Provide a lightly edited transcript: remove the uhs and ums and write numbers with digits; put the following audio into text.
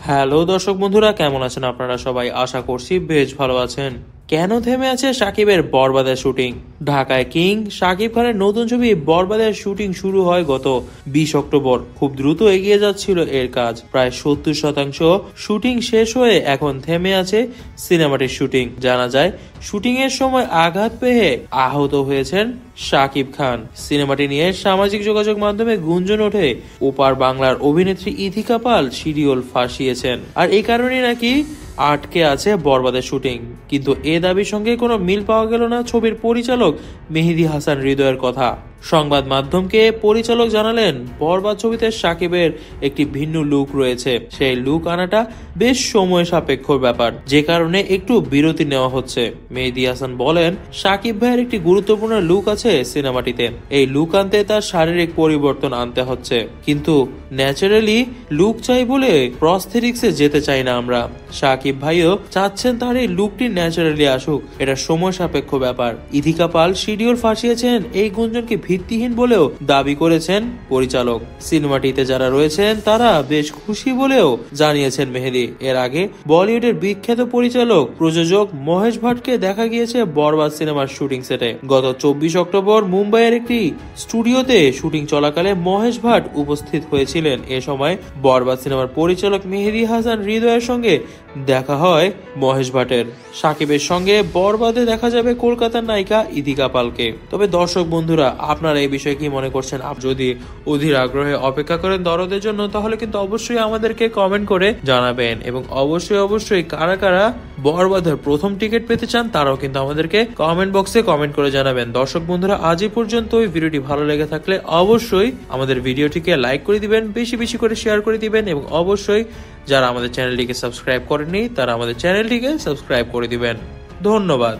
Hello দর্শক বন্ধুরা, কেমন আছেন আপনারা সবাই? আশা করছি বেশ ভালো আছেন। কেন থেমে আছে শাকিবের বরবাদের শুটিং? ঢাকায় কিং শাকিব খানের নতুন ছবি বরবাদের শুটিং শুরু হয় গত 20 অক্টোবর। খুব দ্রুত এগিয়ে যাচ্ছিল এর কাজ। প্রায় 70% শুটিং শেষ হয়ে এখন থেমে আছে সিনেমাটির শুটিং। জানা যায়, শুটিং এর সময় আঘাত পেয়ে আহত হয়েছেন শাকিব খান। সিনেমাটি নিয়ে সামাজিক যোগাযোগ মাধ্যমে গুঞ্জন ওঠে ওপার বাংলার অভিনেত্রী ইথিকা পাল শিডিউল ফাঁসিয়েছেন, আর এই কারণে নাকি আটকে আছে বরবাদের শুটিং। কিন্তু এ দাবির সঙ্গে কোনো মিল পাওয়া গেল না ছবির পরিচালক মেহেদী হাসান হৃদয়ের কথা। সংবাদ মাধ্যমকে পরিচালক জানালেন, বরবাদ ছবিতে শাকিবের একটি ভিন্ন লুক রয়েছে। সেই লুক আনাটা বেশ সময় সাপেক্ষ ব্যাপার, যে কারণে একটু বিরতি নেওয়া হচ্ছে। মেহেদী হাসান বলেন, শাকিব ভাইয়ের একটি গুরুত্বপূর্ণ লুক আছে সিনেমাটিতে। এই লুক আনতে তার শারীরিক পরিবর্তন আনতে হচ্ছে, কিন্তু ন্যাচারালি লুক চাই বলে প্রস্থেটিক্সে যেতে চাই না আমরা। শাকিব ভাইও চাচ্ছেন তার এই লুকটি ন্যাচারালি আসুক, এটা সময় সাপেক্ষ ব্যাপার। ইথিকা পাল শিডিউল ফাঁসিয়েছেন এই গুঞ্জনকে ভিত্তিহীন বলেও দাবি করেছেন পরিচালক। সিনেমাটিতে যারা রয়েছেন তারা বেশ খুশি বলেও জানিয়েছেন মেহেদী। এর আগে বলিউডের বিখ্যাত পরিচালক প্রযোজক মহেশ ভাটকে দেখা গিয়েছে বরবাদ সিনেমার শুটিং সেটে। গত 24 অক্টোবর মুম্বাইয়ের একটি স্টুডিওতে শুটিং চলাকালে মহেশ ভাট উপস্থিত হয়েছিলেন। এ সময় বরবাদ সিনেমার পরিচালক মেহেদী হাসান হৃদয়ের সঙ্গে দেখা হয় মহেশ ভাটের। শাকিবের সঙ্গে বরবাদে দেখা যাবে কলকাতার নায়িকা ইথিকা পালকে। তবে দর্শক বন্ধুরা, আপনারা এই বিষয়ে কি মনে করছেন? যদি অধীর আগ্রহে অপেক্ষা করেন দরদের জন্য, তাহলে কিন্তু অবশ্যই আমাদেরকে কমেন্ট করে জানাবেন। এবং অবশ্যই কারা কারা বরবাদের প্রথম টিকিট পেতে চান তারাও কিন্তু আমাদেরকে কমেন্ট বক্সে কমেন্ট করে জানাবেন। দর্শক বন্ধুরা, আজ এই পর্যন্ত। ভিডিওটি ভালো লেগে থাকলে অবশ্যই আমাদের ভিডিওটিকে লাইক করে দিবেন, বেশি করে শেয়ার করে দিবেন, এবং অবশ্যই যারা আমাদের চ্যানেলটিকে সাবস্ক্রাইব করেননি তারা আমাদের চ্যানেলটিকে সাবস্ক্রাইব করে দিবেন। ধন্যবাদ।